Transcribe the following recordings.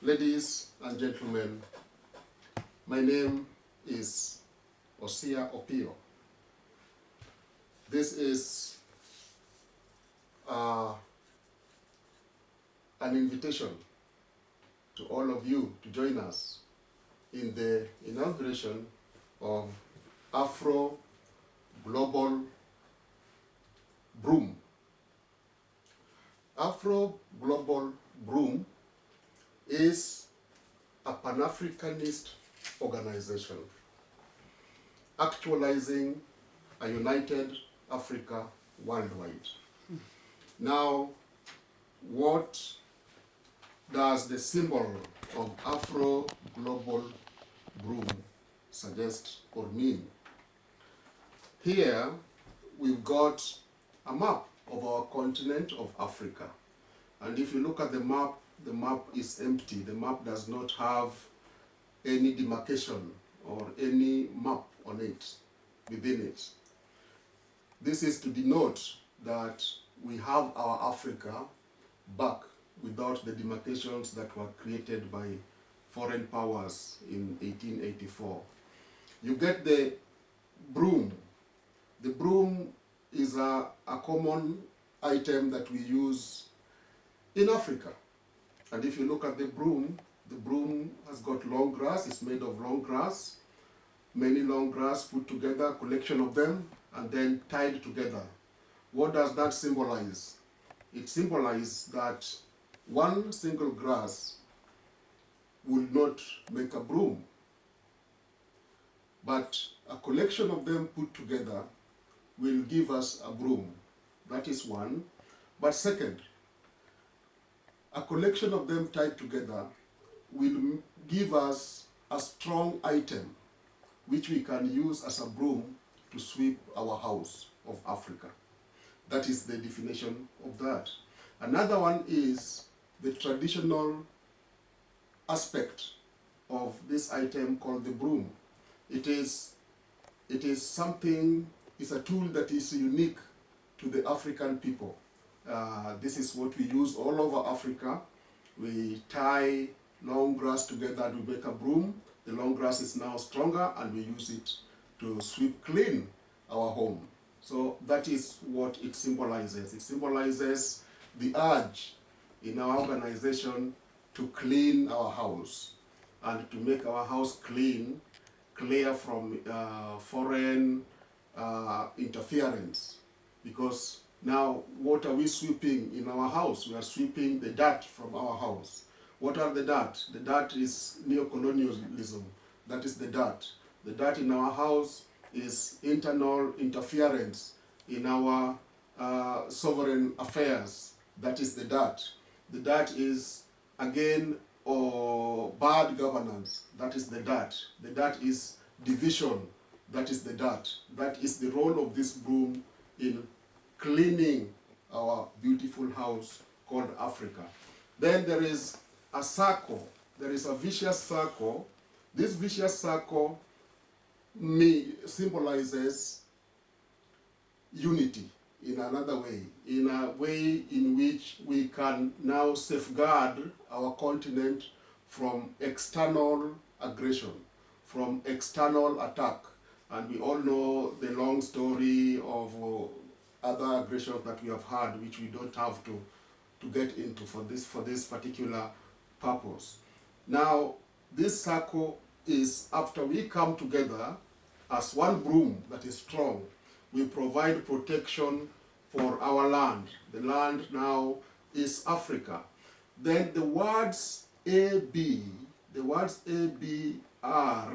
Ladies and gentlemen, my name is Osia Opio. This is an invitation to all of you to join us in the inauguration of Afro Global Broom. Afro Global Broom is a Pan-Africanist organization actualizing a united Africa worldwide. Now, what does the symbol of Afro Global Broom suggest or mean? Here, we've got a map of our continent of Africa. And if you look at the map is empty. The map does not have any demarcation or any map on it, within it. This is to denote that we have our Africa back without the demarcations that were created by foreign powers in 1884. You get the broom. The broom is a common item that we use in Africa. And if you look at the broom has got long grass. It's made of long grass, many long grass put together, collection of them, and then tied together. What does that symbolize? It symbolizes that one single grass will not make a broom, but a collection of them put together will give us a broom. That is one. But second, a collection of them tied together will give us a strong item which we can use as a broom to sweep our house of Africa. That is the definition of that. Another one is the traditional aspect of this item called the broom. It is something, it's a tool that is unique to the African people. This is what we use all over Africa. We tie long grass together to make a broom. The long grass is now stronger and we use it to sweep clean our home. So that is what it symbolizes. It symbolizes the urge in our organization to clean our house and to make our house clean, clear from foreign interference. Because now, what are we sweeping in our house? We are sweeping the dirt from our house. What are the dirt? The dirt is neocolonialism. That is the dirt. The dirt in our house is internal interference in our sovereign affairs. That is the dirt. The dirt is, again, bad governance. That is the dirt. The dirt is division. That is the dirt. That is the role of this broom in cleaning our beautiful house called Africa. Then there is a circle. There is a vicious circle. This vicious circle symbolizes unity in another way, in a way in which we can now safeguard our continent from external aggression, from external attack. And we all know the long story of other aggressions that we have had, which we don't have to get into for this particular purpose. Now, this circle is, after we come together as one broom that is strong, we provide protection for our land. The land now is Africa. Then the words AB are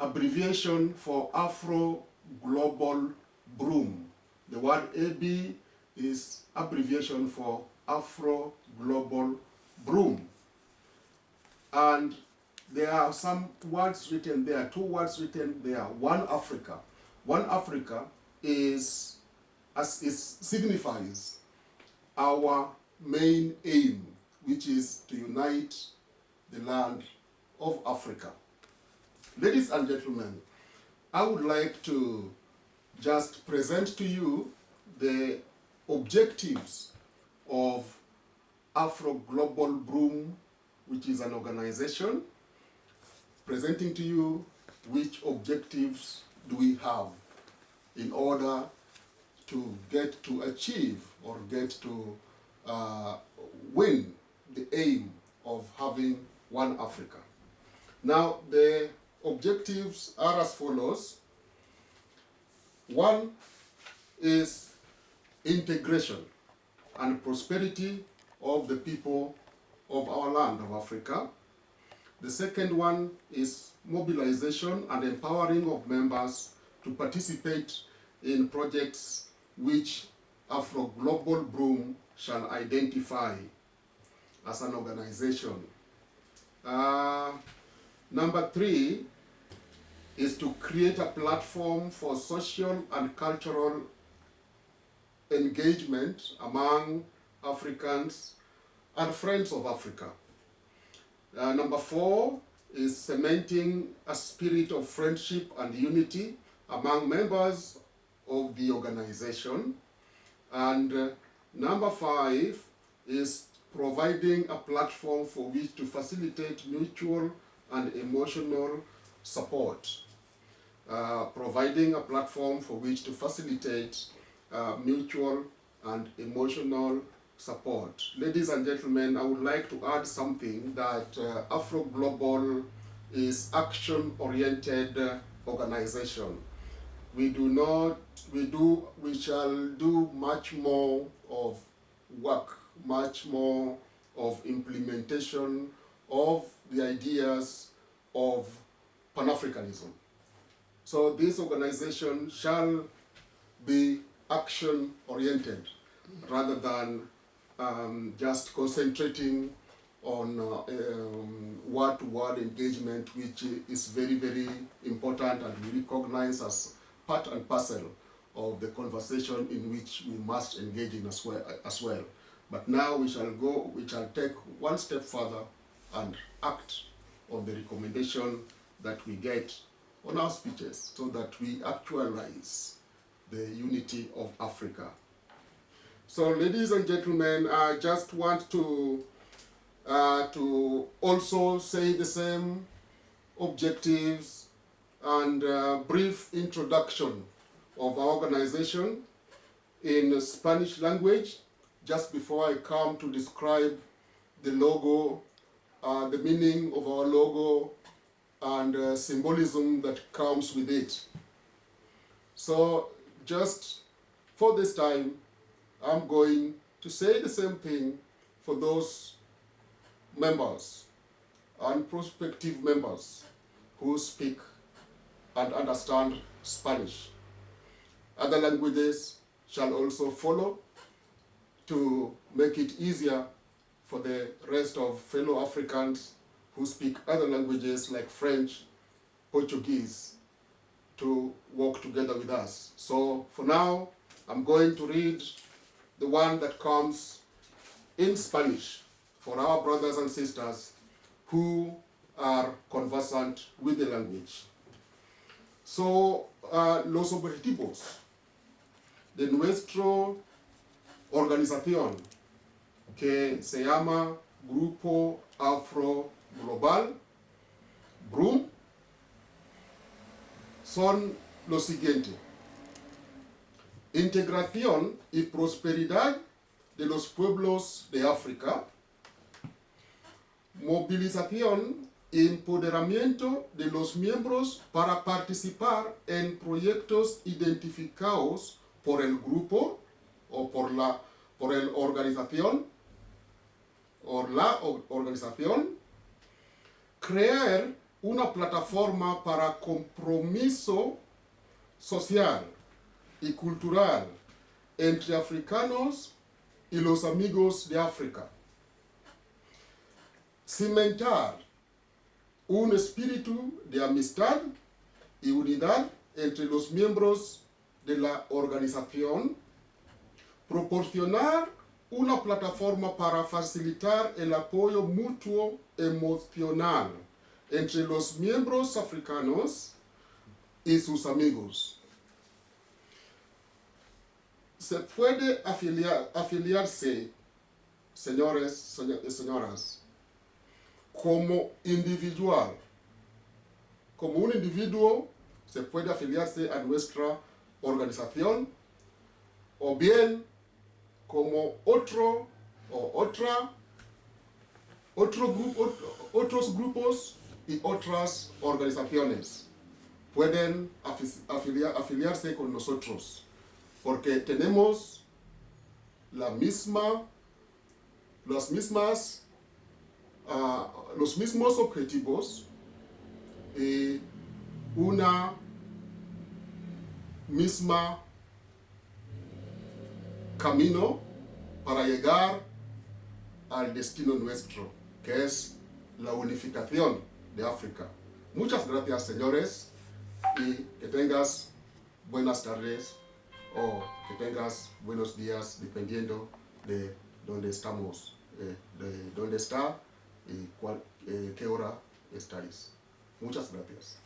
abbreviation for Afro Global Broom. The word AB is abbreviation for Afro Global Broom. And there are some words written there, two words written there, One Africa. One Africa signifies our main aim, which is to unite the land of Africa. Ladies and gentlemen, I would like to just present to you the objectives of Afro Global Broom which is an organization, presenting to you which objectives do we have in order to get to achieve or get to win the aim of having one Africa. Now, the objectives are as follows. One is integration and prosperity of the people of our land of Africa. The second one is mobilization and empowering of members to participate in projects which Afro Global Broom shall identify as an organization. Number three is to create a platform for social and cultural engagement among Africans and friends of Africa. Number four is cementing a spirit of friendship and unity among members of the organization. And number five is providing a platform for which to facilitate mutual and emotional support. Providing a platform for which to facilitate mutual and emotional support. Ladies and gentlemen, I would like to add something that Afro Global is action-oriented organization. We shall do much more of work, much more of implementation of the ideas of Pan-Africanism. So this organization shall be action-oriented rather than just concentrating on word-to-word engagement, which is very, very important and we recognize as part and parcel of the conversation in which we must engage in as well. But now we shall take one step further and act on the recommendation that we get on our speeches so that we actualize the unity of Africa. So, ladies and gentlemen, I just want to also say the same objectives and brief introduction of our organization in Spanish language, just before I come to describe the logo, the meaning of our logo, and symbolism that comes with it. So, just for this time, I'm going to say the same thing for those members and prospective members who speak and understand Spanish. Other languages shall also follow to make it easier for the rest of fellow Africans who speak other languages like French, Portuguese, to work together with us. So for now, I'm going to read the one that comes in Spanish for our brothers and sisters who are conversant with the language. So, los objetivos de nuestra organización, que se llama Grupo Afro Global, BROOM, son los siguientes: integración y prosperidad de los pueblos de África, movilización y empoderamiento de los miembros para participar en proyectos identificados por el grupo o por la organización, crear una plataforma para compromiso social y cultural entre africanos y los amigos de África, cimentar un espíritu de amistad y unidad entre los miembros de la organización, proporcionar una plataforma para facilitar el apoyo mutuo emocional entre los miembros africanos y sus amigos. Se puede afiliarse, señores y señoras, como individual. Como un individuo se puede afiliarse a nuestra organización, o bien como otros grupos y otras organizaciones pueden afiliarse con nosotros, porque tenemos los mismos objetivos y una misma camino para llegar al destino nuestro, que es la unificación de África. Muchas gracias, señores, y que tengas buenas tardes o que tengas buenos días, dependiendo de dónde estamos, de dónde está y qué hora estáis. Muchas gracias.